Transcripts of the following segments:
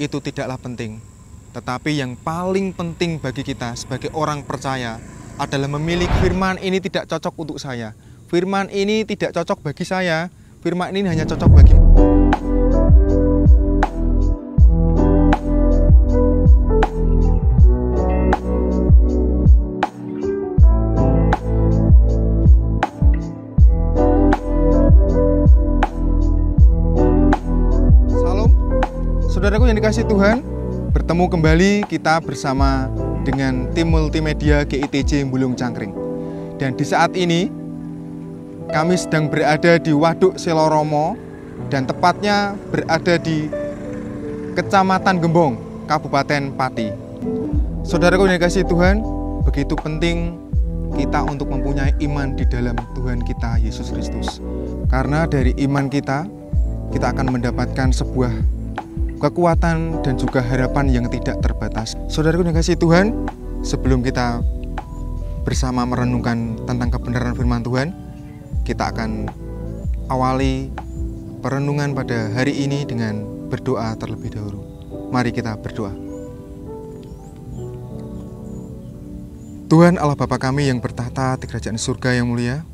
itu tidaklah penting. Tetapi yang paling penting bagi kita sebagai orang percaya adalah memilih firman ini tidak cocok untuk saya. Firman ini tidak cocok bagi saya. Firman ini hanya cocok bagi Saudaraku yang dikasihi Tuhan, bertemu kembali kita bersama dengan tim multimedia GITJ Bulung Cangkring. Dan di saat ini, kami sedang berada di Waduk Seloromo dan tepatnya berada di Kecamatan Gembong, Kabupaten Pati. Saudaraku yang dikasihi Tuhan, begitu penting kita untuk mempunyai iman di dalam Tuhan kita Yesus Kristus. Karena dari iman kita akan mendapatkan sebuah kekuatan dan juga harapan yang tidak terbatas. Saudaraku yang dikasihi Tuhan, sebelum kita bersama merenungkan tentang kebenaran firman Tuhan, kita akan awali perenungan pada hari ini dengan berdoa terlebih dahulu. Mari kita berdoa. Tuhan Allah Bapa kami yang bertahta di kerajaan surga yang mulia,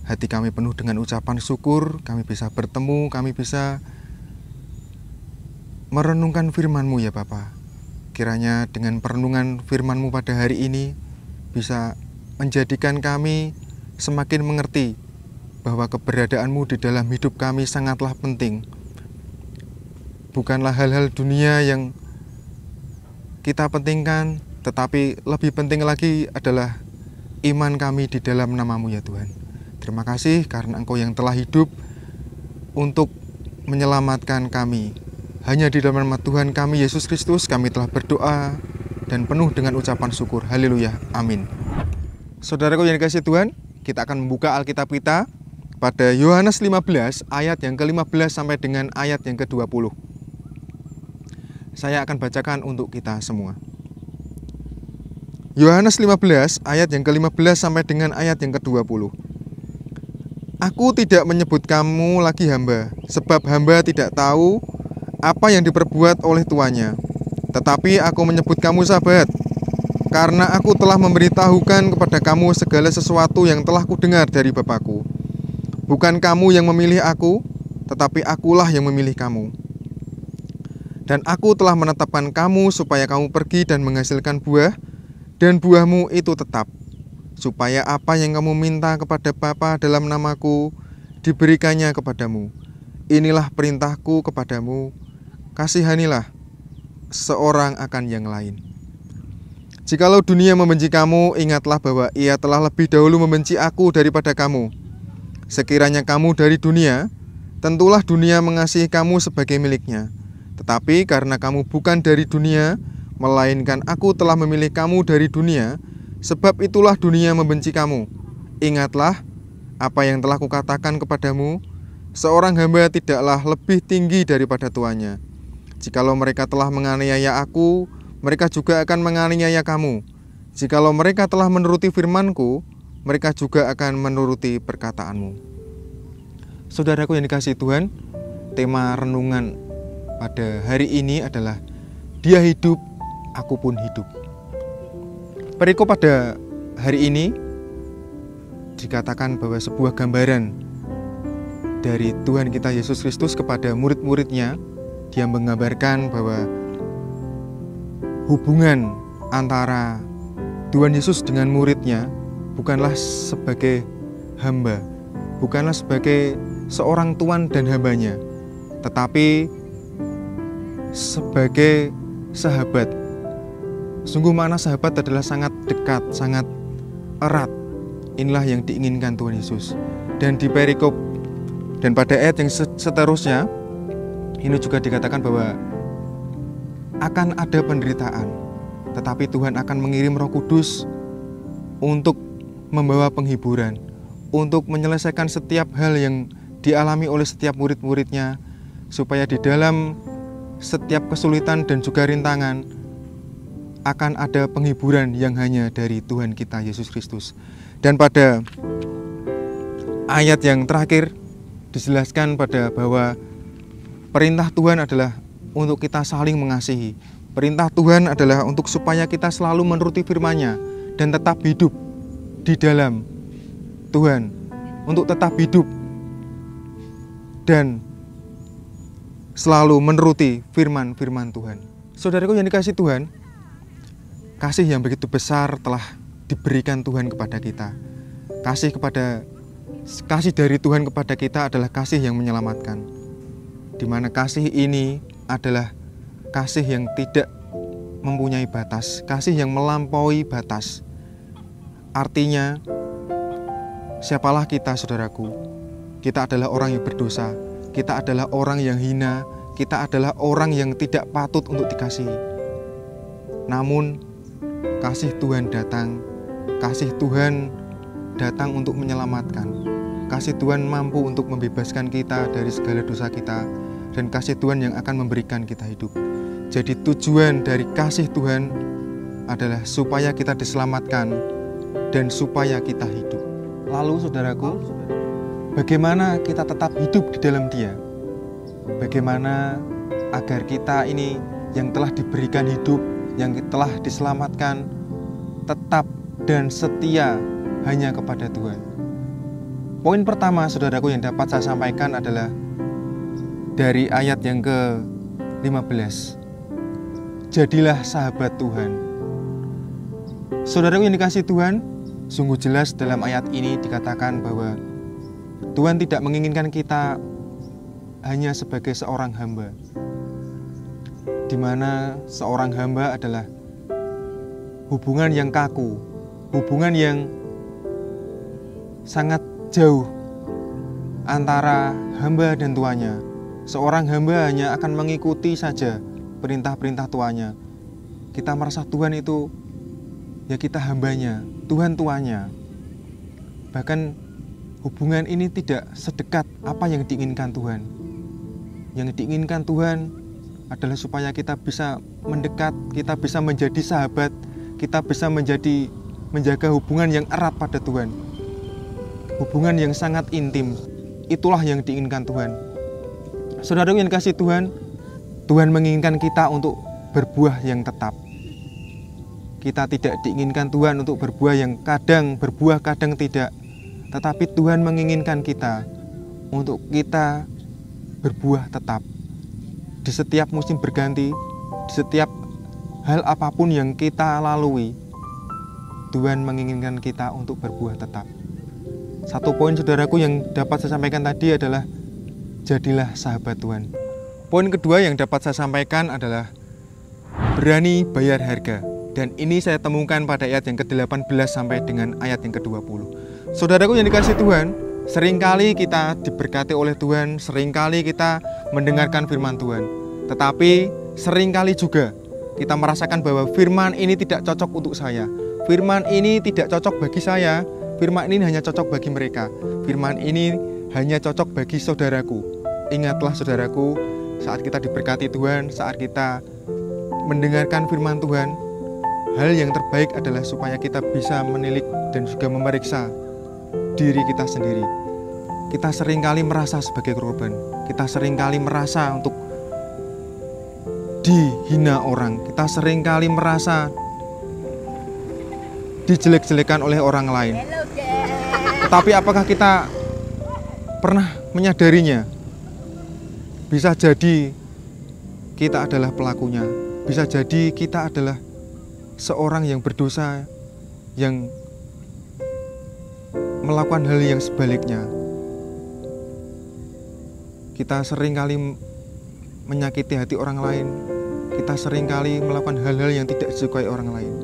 hati kami penuh dengan ucapan syukur, kami bisa bertemu, kami bisa merenungkan firman-Mu ya Bapa. Kiranya dengan perenungan firman-Mu pada hari ini bisa menjadikan kami semakin mengerti bahwa keberadaan-Mu di dalam hidup kami sangatlah penting. Bukanlah hal-hal dunia yang kita pentingkan, tetapi lebih penting lagi adalah iman kami di dalam nama-Mu ya Tuhan. Terima kasih karena Engkau yang telah hidup untuk menyelamatkan kami. Hanya di dalam nama Tuhan kami Yesus Kristus kami telah berdoa dan penuh dengan ucapan syukur. Haleluya. Amin. Saudaraku yang dikasihi Tuhan, kita akan membuka Alkitab kita pada Yohanes 15 ayat yang ke-15 sampai dengan ayat yang ke-20. Saya akan bacakan untuk kita semua. Yohanes 15 ayat yang ke-15 sampai dengan ayat yang ke-20. Aku tidak menyebut kamu lagi hamba, sebab hamba tidak tahu apa yang diperbuat oleh tuannya. Tetapi aku menyebut kamu sahabat, karena aku telah memberitahukan kepada kamu segala sesuatu yang telah kudengar dari Bapakku. Bukan kamu yang memilih aku, tetapi akulah yang memilih kamu. Dan aku telah menetapkan kamu supaya kamu pergi dan menghasilkan buah, dan buahmu itu tetap, supaya apa yang kamu minta kepada Bapa dalam namaku, diberikannya kepadamu. Inilah perintahku kepadamu, kasihanilah seorang akan yang lain. Jikalau dunia membenci kamu, ingatlah bahwa ia telah lebih dahulu membenci aku daripada kamu. Sekiranya kamu dari dunia, tentulah dunia mengasihi kamu sebagai miliknya. Tetapi karena kamu bukan dari dunia, melainkan aku telah memilih kamu dari dunia, sebab itulah dunia membenci kamu. Ingatlah apa yang telah kukatakan kepadamu, seorang hamba tidaklah lebih tinggi daripada tuannya. Jikalau mereka telah menganiaya aku, mereka juga akan menganiaya kamu. Jikalau mereka telah menuruti firman-Ku, mereka juga akan menuruti perkataanmu. Saudaraku yang dikasihi Tuhan, tema renungan pada hari ini adalah Dia hidup, aku pun hidup. Perikop pada hari ini dikatakan bahwa sebuah gambaran dari Tuhan kita Yesus Kristus kepada murid-muridnya. Dia menggambarkan bahwa hubungan antara Tuhan Yesus dengan muridnya bukanlah sebagai hamba, bukanlah sebagai seorang tuan dan hambanya, tetapi sebagai sahabat. Sungguh makna sahabat adalah sangat dekat, sangat erat. Inilah yang diinginkan Tuhan Yesus. Dan di perikop dan pada ayat yang seterusnya, ini juga dikatakan bahwa akan ada penderitaan, tetapi Tuhan akan mengirim Roh Kudus untuk membawa penghiburan, untuk menyelesaikan setiap hal yang dialami oleh setiap murid-muridnya, supaya di dalam setiap kesulitan dan juga rintangan akan ada penghiburan yang hanya dari Tuhan kita Yesus Kristus. Dan pada ayat yang terakhir dijelaskan pada bahwa perintah Tuhan adalah untuk kita saling mengasihi. Perintah Tuhan adalah untuk supaya kita selalu menuruti firman-Nya dan tetap hidup di dalam Tuhan, untuk tetap hidup dan selalu menuruti firman-firman Tuhan. Saudaraku yang dikasihi Tuhan, kasih yang begitu besar telah diberikan Tuhan kepada kita. Kasih dari Tuhan kepada kita adalah kasih yang menyelamatkan. Di mana kasih ini adalah kasih yang tidak mempunyai batas, kasih yang melampaui batas. Artinya, siapalah kita, saudaraku? Kita adalah orang yang berdosa, kita adalah orang yang hina, kita adalah orang yang tidak patut untuk dikasihi. Namun, kasih Tuhan datang untuk menyelamatkan. Kasih Tuhan mampu untuk membebaskan kita dari segala dosa kita, dan kasih Tuhan yang akan memberikan kita hidup. Jadi tujuan dari kasih Tuhan adalah supaya kita diselamatkan dan supaya kita hidup. Lalu saudaraku, bagaimana kita tetap hidup di dalam Dia? Bagaimana agar kita ini yang telah diberikan hidup, yang telah diselamatkan, tetap dan setia hanya kepada Tuhan? Poin pertama, saudaraku, yang dapat saya sampaikan adalah dari ayat yang ke-15. Jadilah sahabat Tuhan. Saudaraku yang dikasihi Tuhan, sungguh jelas dalam ayat ini dikatakan bahwa Tuhan tidak menginginkan kita hanya sebagai seorang hamba, di mana seorang hamba adalah hubungan yang kaku, hubungan yang sangat jauh antara hamba dan tuannya. Seorang hamba hanya akan mengikuti saja perintah-perintah tuannya. Kita merasa Tuhan itu, ya kita hambanya, Tuhan tuannya. Bahkan hubungan ini tidak sedekat apa yang diinginkan Tuhan. Yang diinginkan Tuhan adalah supaya kita bisa mendekat, kita bisa menjadi sahabat, kita bisa menjaga hubungan yang erat pada Tuhan. Hubungan yang sangat intim. Itulah yang diinginkan Tuhan. Saudara yang dikasihi Tuhan, Tuhan menginginkan kita untuk berbuah yang tetap. Kita tidak diinginkan Tuhan untuk berbuah yang kadang berbuah, kadang tidak. Tetapi Tuhan menginginkan kita untuk kita berbuah tetap. Di setiap musim berganti, di setiap hal apapun yang kita lalui, Tuhan menginginkan kita untuk berbuah tetap. Satu poin saudaraku yang dapat saya sampaikan tadi adalah jadilah sahabat Tuhan. Poin kedua yang dapat saya sampaikan adalah berani bayar harga. Dan ini saya temukan pada ayat yang ke-18 sampai dengan ayat yang ke-20. Saudaraku yang dikasihi Tuhan, seringkali kita diberkati oleh Tuhan, seringkali kita mendengarkan firman Tuhan. Tetapi seringkali juga kita merasakan bahwa firman ini tidak cocok untuk saya. Firman ini tidak cocok bagi saya. Firman ini hanya cocok bagi mereka. Firman ini hanya cocok bagi saudaraku. Ingatlah saudaraku, saat kita diberkati Tuhan, saat kita mendengarkan firman Tuhan, hal yang terbaik adalah supaya kita bisa menilik dan juga memeriksa diri kita sendiri. Kita seringkali merasa sebagai korban. Kita seringkali merasa untuk dihina orang. Kita seringkali merasa dijelek-jelekan oleh orang lain. Tetapi apakah kita pernah menyadarinya? Bisa jadi kita adalah pelakunya. Bisa jadi kita adalah seorang yang berdosa, yang melakukan hal yang sebaliknya. Kita seringkali menyakiti hati orang lain. Kita seringkali melakukan hal-hal yang tidak disukai orang lain.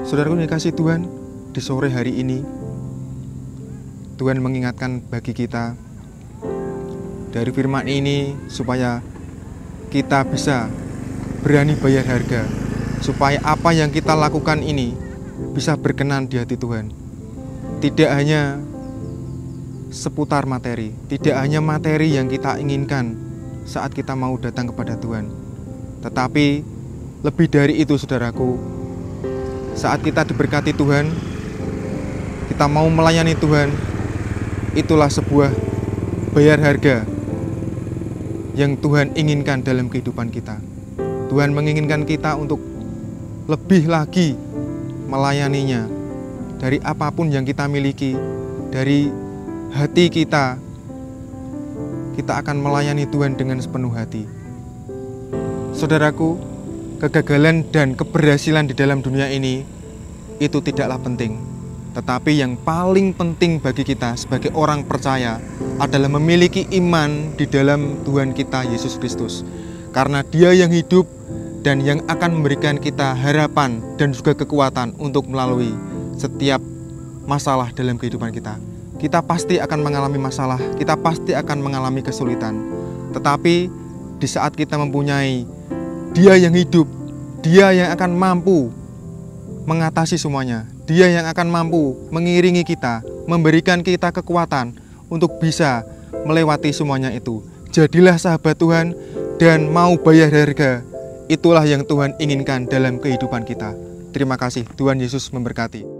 Saudaraku yang dikasihi Tuhan, di sore hari ini Tuhan mengingatkan bagi kita dari firman ini supaya kita bisa berani bayar harga, supaya apa yang kita lakukan ini bisa berkenan di hati Tuhan. Tidak hanya seputar materi, tidak hanya materi yang kita inginkan saat kita mau datang kepada Tuhan, tetapi lebih dari itu saudaraku. Saat kita diberkati Tuhan, kita mau melayani Tuhan, itulah sebuah bayar harga yang Tuhan inginkan dalam kehidupan kita. Tuhan menginginkan kita untuk lebih lagi melayaninya. Dari apapun yang kita miliki, dari hati kita akan melayani Tuhan dengan sepenuh hati. Saudaraku, kegagalan dan keberhasilan di dalam dunia ini itu tidaklah penting. Tetapi yang paling penting bagi kita sebagai orang percaya adalah memiliki iman di dalam Tuhan kita Yesus Kristus. Karena Dia yang hidup dan yang akan memberikan kita harapan dan juga kekuatan untuk melalui setiap masalah dalam kehidupan kita. Kita pasti akan mengalami masalah, kita pasti akan mengalami kesulitan. Tetapi di saat kita mempunyai Dia yang hidup, Dia yang akan mampu mengatasi semuanya. Dia yang akan mampu mengiringi kita, memberikan kita kekuatan untuk bisa melewati semuanya itu. Jadilah sahabat Tuhan dan mau bayar harga. Itulah yang Tuhan inginkan dalam kehidupan kita. Terima kasih, Tuhan Yesus memberkati.